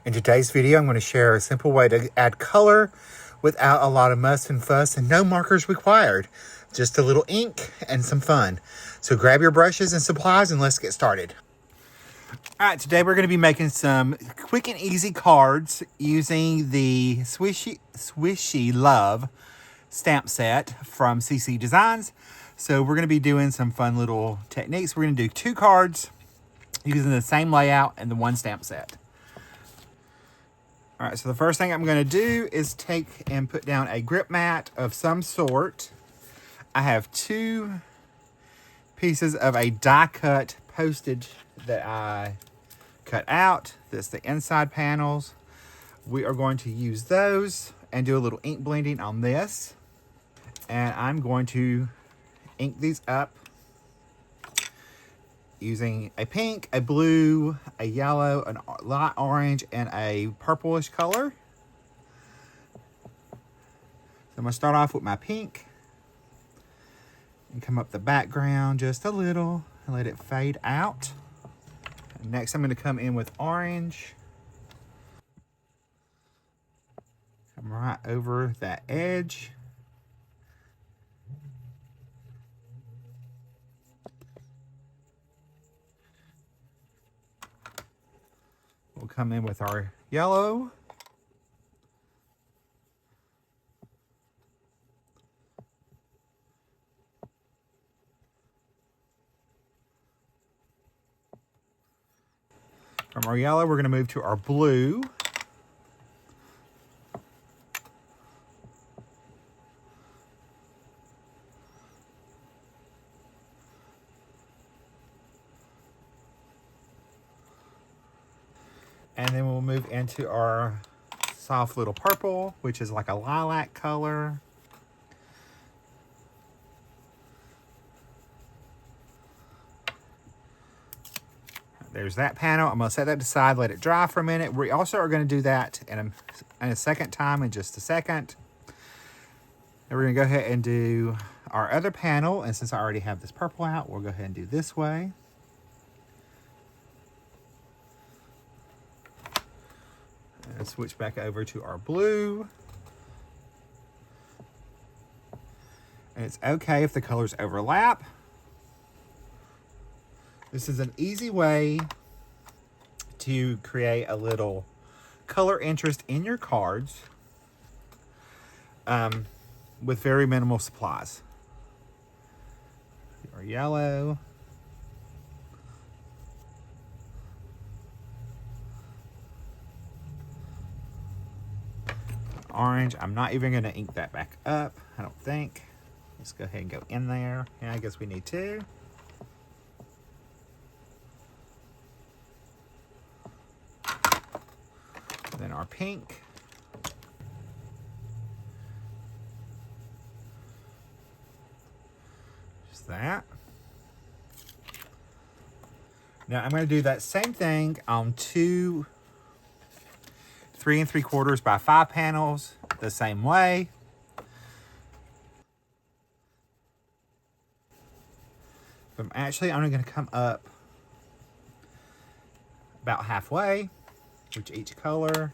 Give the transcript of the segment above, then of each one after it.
In today's video, I'm going to share a simple way to add color without a lot of muss and fuss and no markers required. Just a little ink and some fun. So grab your brushes and supplies and let's get started. All right, today we're going to be making some quick and easy cards using the Swissie Love stamp set from CC Designs. So we're going to be doing some fun little techniques. We're going to do 2 cards using the same layout and the 1 stamp set. All right, so the first thing I'm going to do is take and put down a grip mat of some sort. I have 2 pieces of a die cut postage that I cut out. That's the inside panels. We are going to use those and do a little ink blending on this. And I'm going to ink these up using a pink, a blue, a yellow, a light orange, and a purplish color. So I'm going to start off with my pink and come up the background just a little and let it fade out. And next I'm going to come in with orange. Come right over that edge. We'll come in with our yellow. From our yellow, we're going to move to our blue. And then we'll move into our soft little purple, which is like a lilac color. There's that panel. I'm going to set that aside, let it dry for a minute. We also are going to do that in a second time in just a second. And we're going to go ahead and do our other panel. And since I already have this purple out, we'll go ahead and do this way. And switch back over to our blue. And it's okay if the colors overlap. This is an easy way to create a little color interest in your cards with very minimal supplies. Our yellow. Orange. I'm not even going to ink that back up, I don't think. Let's go ahead and go in there. Yeah, I guess we need to. Then our pink. Just that. Now I'm going to do that same thing on 2 3 3/4 by 5 panels the same way. But I'm actually only going to come up about halfway with each color.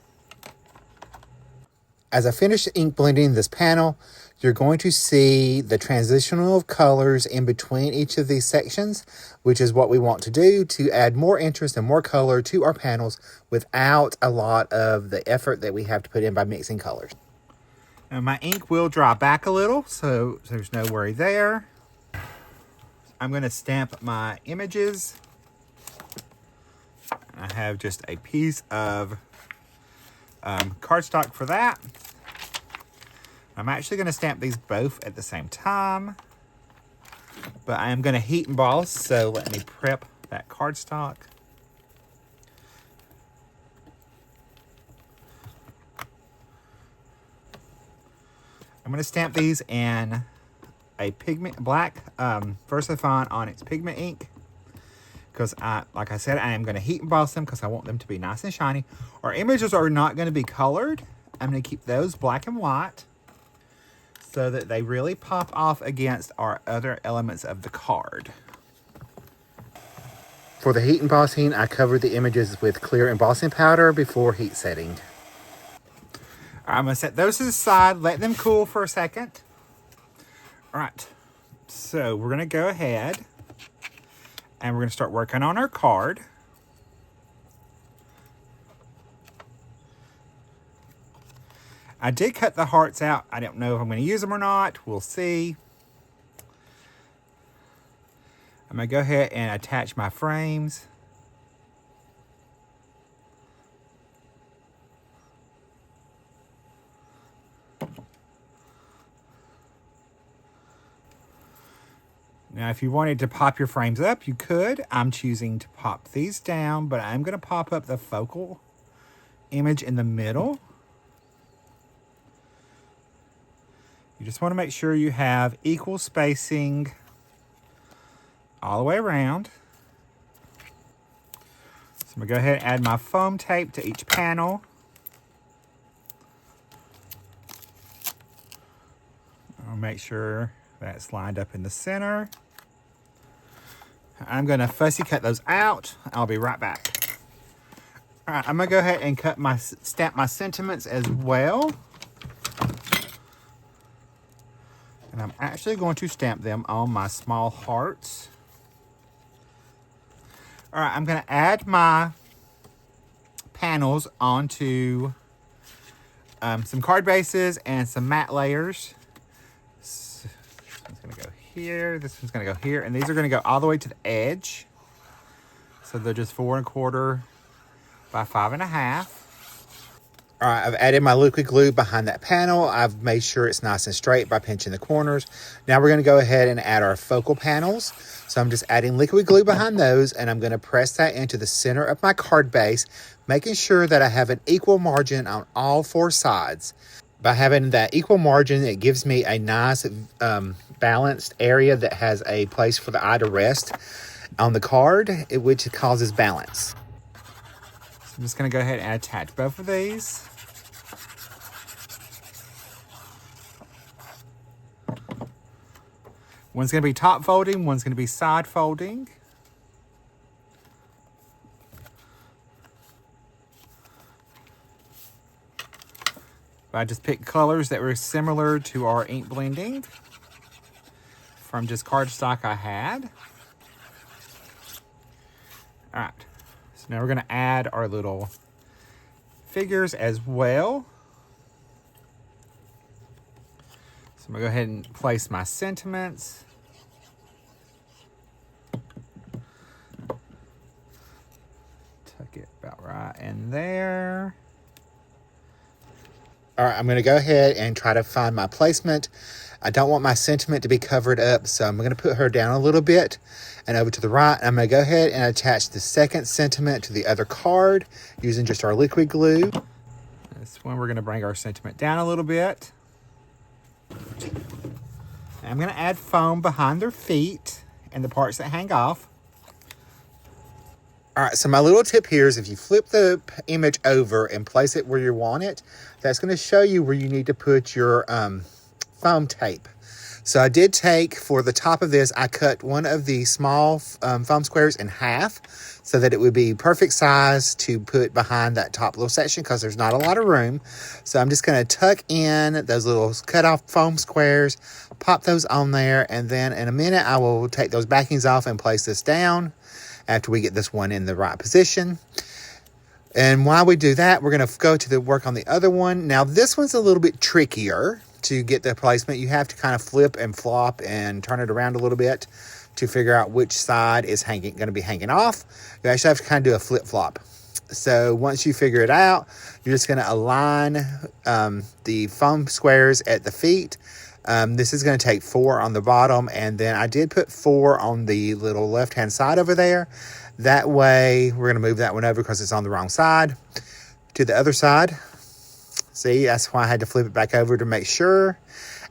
As I finish ink blending this panel, you're going to see the transitional of colors in between each of these sections, which is what we want to do to add more interest and more color to our panels without a lot of the effort that we have to put in by mixing colors. Now my ink will dry back a little, so there's no worry there. I'm going to stamp my images. I have just a piece of cardstock for that. I'm actually going to stamp these both at the same time, but I am going to heat emboss, so let me prep that cardstock. I'm going to stamp these in a black VersaFine ONYX pigment ink. Because, like I said, I am going to heat emboss them because I want them to be nice and shiny. Our images are not going to be colored. I'm going to keep those black and white so that they really pop off against our other elements of the card. For the heat embossing, I covered the images with clear embossing powder before heat setting. All right, I'm gonna set those to the side, let them cool for a second. All right, so we're gonna go ahead and we're gonna start working on our card. I did cut the hearts out. I don't know if I'm gonna use them or not. We'll see. I'm gonna go ahead and attach my frames. Now, if you wanted to pop your frames up, you could. I'm choosing to pop these down, but I'm gonna pop up the focal image in the middle. You just wanna make sure you have equal spacing all the way around. So I'm gonna go ahead and add my foam tape to each panel. I'll make sure that's lined up in the center. I'm gonna fussy cut those out. I'll be right back. All right, I'm gonna go ahead and stamp my sentiments as well. And I'm actually going to stamp them on my small hearts. All right, I'm gonna add my panels onto some card bases and some matte layers. This one's gonna go here, this one's gonna go here, and these are gonna go all the way to the edge. So they're just 4 1/4 by 5 1/2. All right, I've added my liquid glue behind that panel. I've made sure it's nice and straight by pinching the corners. Now we're gonna go ahead and add our focal panels. So I'm just adding liquid glue behind those, and I'm gonna press that into the center of my card base, making sure that I have an equal margin on all 4 sides. By having that equal margin, it gives me a nice balanced area that has a place for the eye to rest on the card, which causes balance. So I'm just gonna go ahead and attach both of these. One's gonna be top folding, one's gonna be side folding. I just picked colors that were similar to our ink blending from just cardstock I had. All right, so now we're gonna add our little figures as well. So I'm gonna go ahead and place my sentiments. Tuck it about right in there. All right, I'm gonna go ahead and try to find my placement. I don't want my sentiment to be covered up, so I'm gonna put her down a little bit and over to the right. I'm gonna go ahead and attach the second sentiment to the other card using just our liquid glue. This one, we're gonna bring our sentiment down a little bit. I'm gonna add foam behind their feet and the parts that hang off. All right, so my little tip here is if you flip the image over and place it where you want it, that's gonna show you where you need to put your foam tape. So I did take, for the top of this, I cut one of the small foam squares in half so that it would be perfect size to put behind that top little section because there's not a lot of room. So I'm just gonna tuck in those little cut off foam squares, pop those on there, and then in a minute I will take those backings off and place this down after we get this one in the right position. And while we do that, we're gonna go to the work on the other one. Now this one's a little bit trickier to get the placement. You have to kind of flip and flop and turn it around a little bit to figure out which side is gonna be hanging off. You actually have to kind of do a flip flop. So once you figure it out, you're just gonna align the foam squares at the feet. This is gonna take 4 on the bottom, and then I did put 4 on the little left-hand side over there. That way, we're gonna move that one over because it's on the wrong side. To the other side. See, that's why I had to flip it back over to make sure.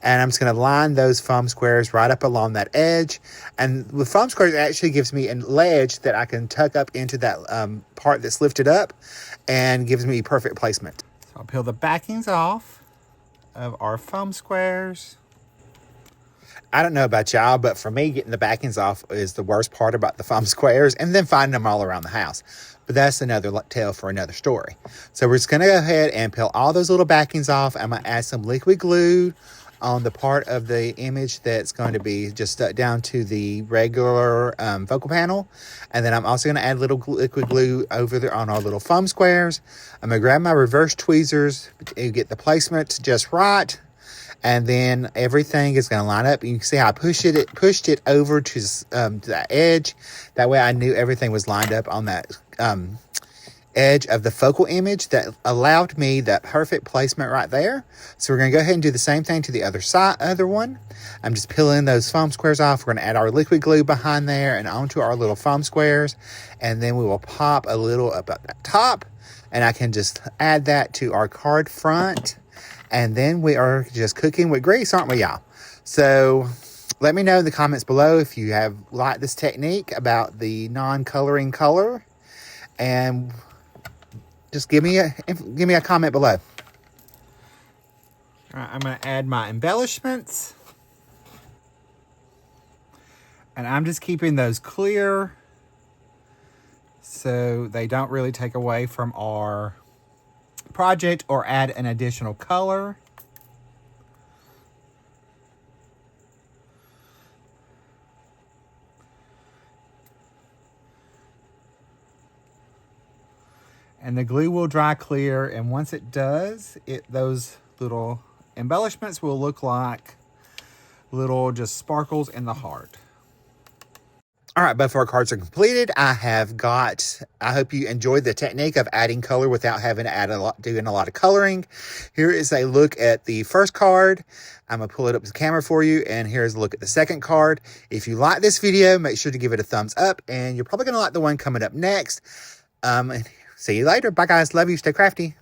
And I'm just gonna line those foam squares right up along that edge. And the foam squares actually gives me a ledge that I can tuck up into that part that's lifted up and gives me perfect placement. So I'll peel the backings off of our foam squares. I don't know about y'all, but for me, getting the backings off is the worst part about the foam squares, and then finding them all around the house. But that's another tale for another story. So we're just going to go ahead and peel all those little backings off. I'm going to add some liquid glue on the part of the image that's going to be just stuck down to the regular focal panel. And then I'm also going to add little liquid glue over there on our little foam squares. I'm going to grab my reverse tweezers to get the placement just right. And then everything is going to line up. You can see how I pushed it over to that edge. That way I knew everything was lined up on that edge of the focal image. That allowed me that perfect placement right there. So we're going to go ahead and do the same thing to the other one. I'm just peeling those foam squares off. We're going to add our liquid glue behind there and onto our little foam squares. And then we will pop a little up at that top. And I can just add that to our card front. And then we are just cooking with grease, aren't we, y'all? So let me know in the comments below if you have liked this technique about the non-coloring color. And just give me a comment below. All right, I'm going to add my embellishments. And I'm just keeping those clear so they don't really take away from our project or add an additional color. And the glue will dry clear, and once it does, those little embellishments will look like little just sparkles in the heart. All right, both of our cards are completed. I hope you enjoyed the technique of adding color without having to doing a lot of coloring. Here is a look at the first card. I'm going to pull it up to the camera for you, and here's a look at the second card. If you like this video, make sure to give it a thumbs up, and you're probably going to like the one coming up next. See you later. Bye, guys. Love you. Stay crafty.